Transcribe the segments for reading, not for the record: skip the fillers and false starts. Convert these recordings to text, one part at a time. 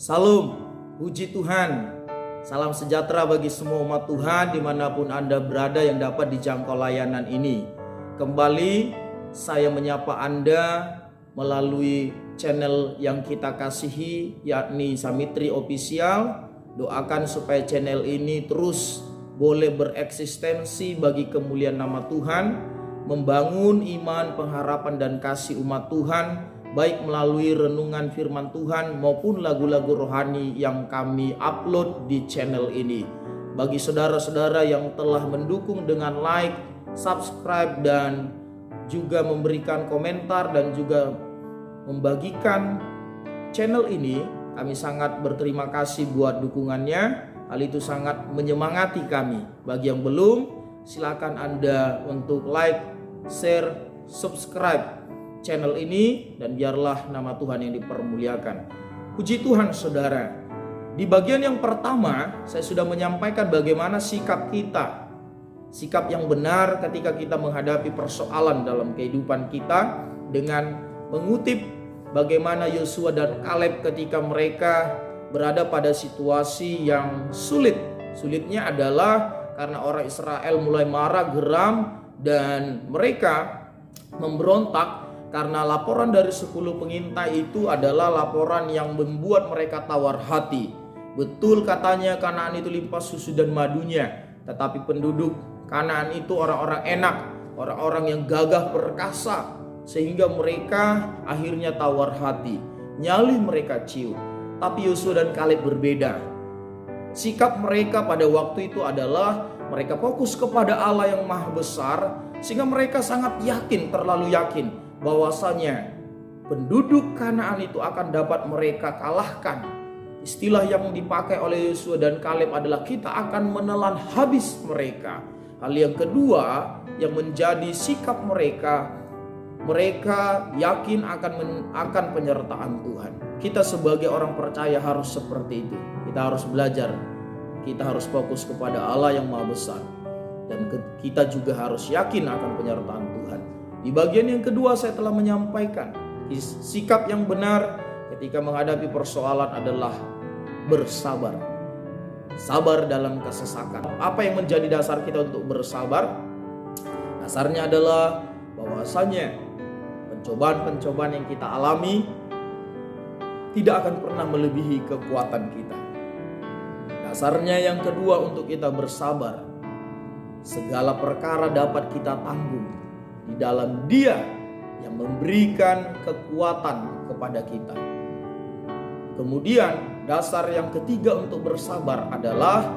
Salam, puji Tuhan. Salam sejahtera bagi semua umat Tuhan dimanapun Anda berada yang dapat dijangkau layanan ini. Kembali saya menyapa Anda melalui channel yang kita kasihi, yakni Samitri Official. Doakan supaya channel ini terus boleh bereksistensi bagi kemuliaan nama Tuhan, membangun iman, pengharapan dan kasih umat Tuhan, baik melalui renungan firman Tuhan maupun lagu-lagu rohani yang kami upload di channel ini. Bagi saudara-saudara yang telah mendukung dengan like, subscribe dan juga memberikan komentar dan juga membagikan channel ini, kami sangat berterima kasih buat dukungannya. Hal itu sangat menyemangati kami. Bagi yang belum, silakan Anda untuk like, share, subscribe channel ini, dan biarlah nama Tuhan yang dipermuliakan. Puji Tuhan saudara. Di bagian yang pertama saya sudah menyampaikan bagaimana sikap kita, sikap yang benar ketika kita menghadapi persoalan dalam kehidupan kita, dengan mengutip bagaimana Yosua dan Kaleb ketika mereka berada pada situasi yang sulit. Sulitnya adalah karena orang Israel mulai marah, geram, dan mereka memberontak. Karena laporan dari 10 pengintai itu adalah laporan yang membuat mereka tawar hati. Betul katanya Kanaan itu limpah susu dan madunya, tetapi penduduk Kanaan itu orang-orang enak, orang-orang yang gagah perkasa, sehingga mereka akhirnya tawar hati, nyali mereka ciut. Tapi Yosua dan Kaleb berbeda. Sikap mereka pada waktu itu adalah mereka fokus kepada Allah yang maha besar, sehingga mereka sangat yakin, terlalu yakin bahwasanya penduduk Kanaan itu akan dapat mereka kalahkan. Istilah yang dipakai oleh Yosua dan Kaleb adalah kita akan menelan habis mereka. Hal yang kedua yang menjadi sikap mereka, mereka yakin akan penyertaan Tuhan. Kita sebagai orang percaya harus seperti itu. Kita harus belajar. Kita harus fokus kepada Allah yang maha besar. Dan kita juga harus yakin akan penyertaan Tuhan. Di bagian yang kedua saya telah menyampaikan sikap yang benar ketika menghadapi persoalan adalah bersabar. Sabar dalam kesesakan. Apa yang menjadi dasar kita untuk bersabar? Dasarnya adalah bahwasanya pencobaan-pencobaan yang kita alami tidak akan pernah melebihi kekuatan kita. Dasarnya yang kedua untuk kita bersabar, segala perkara dapat kita tanggung di dalam Dia yang memberikan kekuatan kepada kita. Kemudian dasar yang ketiga untuk bersabar adalah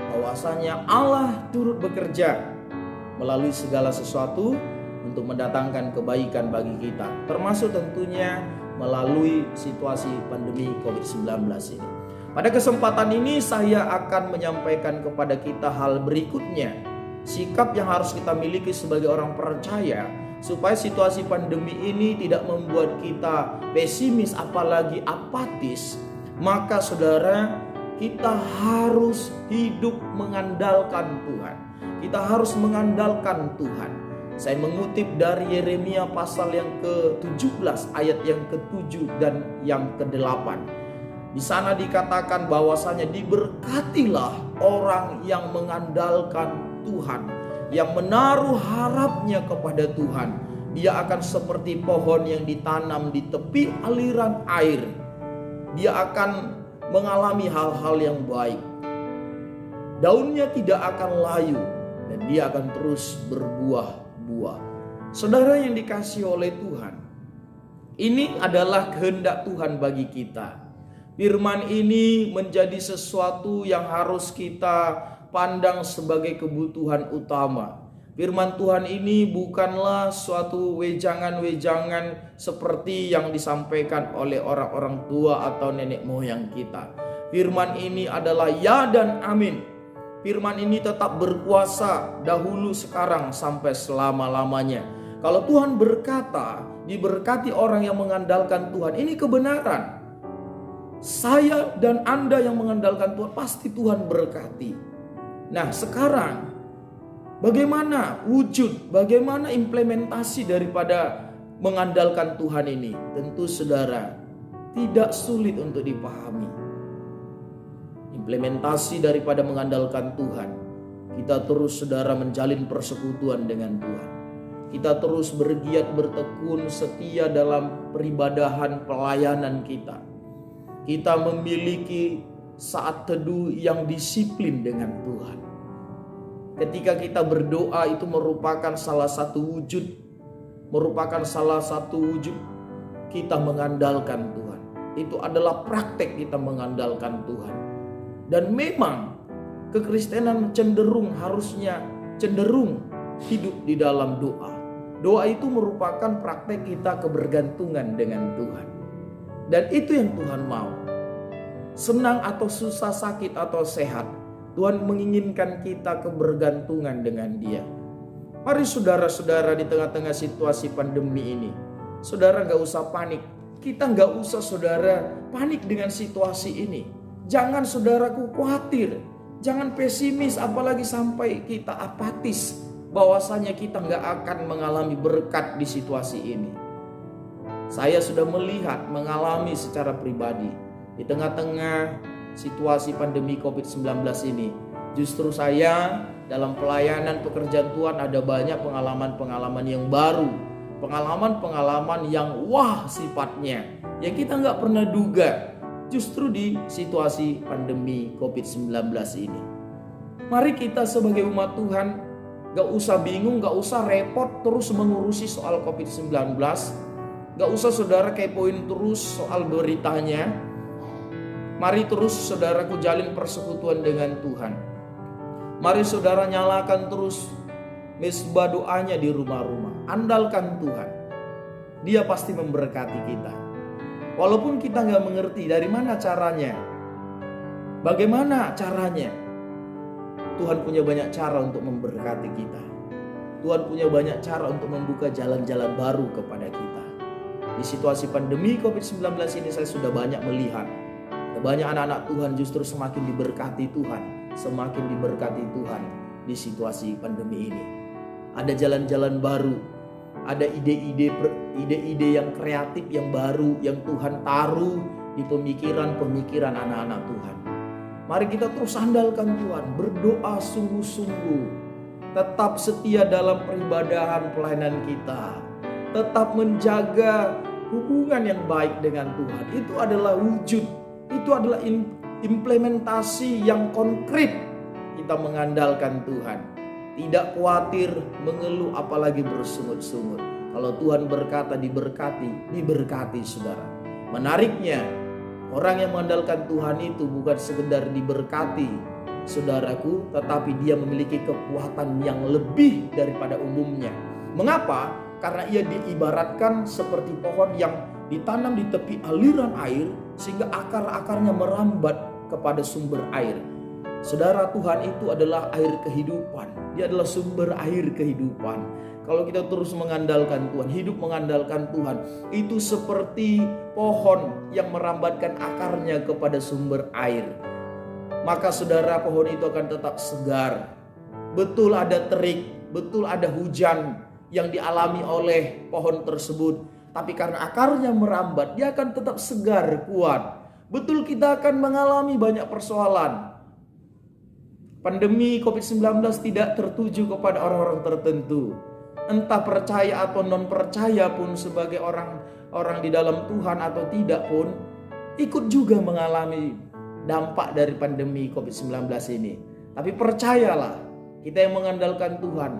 bahwasanya Allah turut bekerja melalui segala sesuatu untuk mendatangkan kebaikan bagi kita, termasuk tentunya melalui situasi pandemi COVID-19 ini. Pada kesempatan ini saya akan menyampaikan kepada kita hal berikutnya, sikap yang harus kita miliki sebagai orang percaya supaya situasi pandemi ini tidak membuat kita pesimis apalagi apatis. Maka saudara, kita harus hidup mengandalkan Tuhan. Kita harus mengandalkan Tuhan. Saya mengutip dari Yeremia pasal yang ke-17 ayat yang ke-7 dan yang ke-8. Di sana dikatakan bahwasanya diberkatilah orang yang mengandalkan Tuhan, yang menaruh harapnya kepada Tuhan. Dia akan seperti pohon yang ditanam di tepi aliran air. Dia akan mengalami hal-hal yang baik. Daunnya tidak akan layu dan dia akan terus berbuah-buah. Saudara yang dikasihi oleh Tuhan, ini adalah kehendak Tuhan bagi kita. Firman ini menjadi sesuatu yang harus kita pandang sebagai kebutuhan utama. Firman Tuhan ini bukanlah suatu wejangan-wejangan seperti yang disampaikan oleh orang-orang tua atau nenek moyang kita. Firman ini adalah ya dan amin. Firman ini tetap berkuasa dahulu, sekarang, sampai selama-lamanya. Kalau Tuhan berkata, diberkati orang yang mengandalkan Tuhan, ini kebenaran. Saya dan Anda yang mengandalkan Tuhan, pasti Tuhan berkati. Nah sekarang, bagaimana wujud, bagaimana implementasi daripada mengandalkan Tuhan ini? Tentu saudara, tidak sulit untuk dipahami. implementasi daripada mengandalkan Tuhan. Kita terus saudara menjalin persekutuan dengan Tuhan. Kita terus bergiat bertekun setia dalam peribadahan pelayanan kita. Kita memiliki saat teduh yang disiplin dengan Tuhan. Ketika kita berdoa itu merupakan salah satu wujud kita mengandalkan Tuhan. Itu adalah praktek kita mengandalkan Tuhan. Dan memang kekristenan harusnya cenderung hidup di dalam doa. Doa itu merupakan praktek kita kebergantungan dengan Tuhan. Dan itu yang Tuhan mau. Senang atau susah, sakit atau sehat, Tuhan menginginkan kita kebergantungan dengan Dia. Mari saudara-saudara, di tengah-tengah situasi pandemi ini, saudara gak usah panik. Kita gak usah saudara panik dengan situasi ini. Jangan saudaraku khawatir. Jangan pesimis, apalagi sampai kita apatis bahwasanya kita gak akan mengalami berkat di situasi ini. Saya sudah melihat, mengalami secara pribadi di tengah-tengah situasi pandemi COVID-19 ini. Justru saya dalam pelayanan pekerjaan Tuhan ada banyak pengalaman-pengalaman yang baru. Pengalaman-pengalaman yang wah sifatnya, yang kita gak pernah duga justru di situasi pandemi COVID-19 ini. Mari kita sebagai umat Tuhan gak usah bingung, gak usah repot terus mengurusi soal COVID-19. Gak usah saudara kepoin terus soal beritanya. Mari terus saudaraku jalin persekutuan dengan Tuhan. Mari saudara nyalakan terus misbah doanya di rumah-rumah. Andalkan Tuhan. Dia pasti memberkati kita. Walaupun kita gak mengerti dari mana caranya. Bagaimana caranya? Tuhan punya banyak cara untuk memberkati kita. Tuhan punya banyak cara untuk membuka jalan-jalan baru kepada kita. Di situasi pandemi COVID-19 ini saya sudah banyak melihat. Banyak anak-anak Tuhan justru semakin diberkati Tuhan. Semakin diberkati Tuhan di situasi pandemi ini. Ada jalan-jalan baru. Ada ide-ide yang kreatif, yang baru, yang Tuhan taruh di pemikiran-pemikiran anak-anak Tuhan. Mari kita terus andalkan Tuhan, berdoa sungguh-sungguh, tetap setia dalam peribadahan pelayanan kita, tetap menjaga hubungan yang baik dengan Tuhan. Itu adalah wujud, itu adalah implementasi yang konkret kita mengandalkan Tuhan. Tidak khawatir, mengeluh, apalagi bersungut-sungut. Kalau Tuhan berkata diberkati, diberkati saudara. Menariknya, orang yang mengandalkan Tuhan itu bukan sekedar diberkati saudaraku, tetapi dia memiliki kekuatan yang lebih daripada umumnya. Mengapa? Karena ia diibaratkan seperti pohon yang ditanam di tepi aliran air sehingga akar-akarnya merambat kepada sumber air. Saudara, Tuhan itu adalah air kehidupan. Dia adalah sumber air kehidupan. Kalau kita terus mengandalkan Tuhan, hidup mengandalkan Tuhan, itu seperti pohon yang merambatkan akarnya kepada sumber air. Maka saudara, pohon itu akan tetap segar. Betul ada terik, betul ada hujan yang dialami oleh pohon tersebut. Tapi karena akarnya merambat, dia akan tetap segar, kuat. Betul kita akan mengalami banyak persoalan. Pandemi COVID-19 tidak tertuju kepada orang-orang tertentu. Entah percaya atau non percaya pun, sebagai orang di dalam Tuhan atau tidak pun, ikut juga mengalami dampak dari pandemi COVID-19 ini. Tapi percayalah, kita yang mengandalkan Tuhan,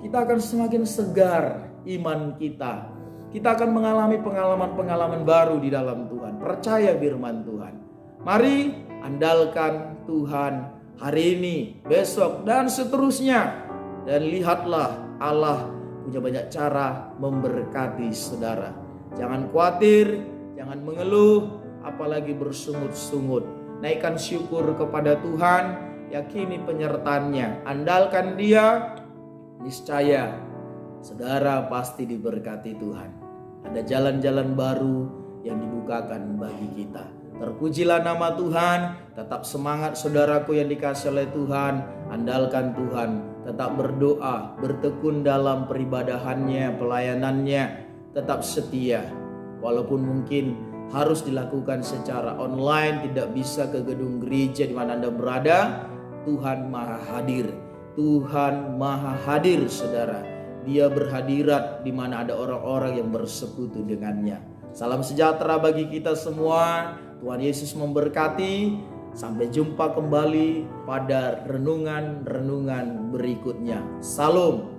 kita akan semakin segar iman kita. Kita akan mengalami pengalaman-pengalaman baru di dalam Tuhan. Percaya firman Tuhan. Mari andalkan Tuhan hari ini, besok, dan seterusnya. Dan lihatlah, Allah punya banyak cara memberkati saudara. Jangan khawatir, jangan mengeluh, apalagi bersungut-sungut. Naikkan syukur kepada Tuhan, yakini penyertaannya, andalkan Dia, niscaya saudara pasti diberkati Tuhan. Ada jalan-jalan baru yang dibukakan bagi kita. Terpujilah nama Tuhan. Tetap semangat saudaraku yang dikasihi oleh Tuhan. Andalkan Tuhan. Tetap berdoa, bertekun dalam peribadahannya, pelayanannya. Tetap setia. Walaupun mungkin harus dilakukan secara online, tidak bisa ke gedung gereja di mana Anda berada, Tuhan Maha Hadir. Tuhan Maha Hadir, saudara. Dia berhadirat di mana ada orang-orang yang bersekutu dengannya. Salam sejahtera bagi kita semua. Tuhan Yesus memberkati. Sampai jumpa kembali pada renungan-renungan berikutnya. Salam.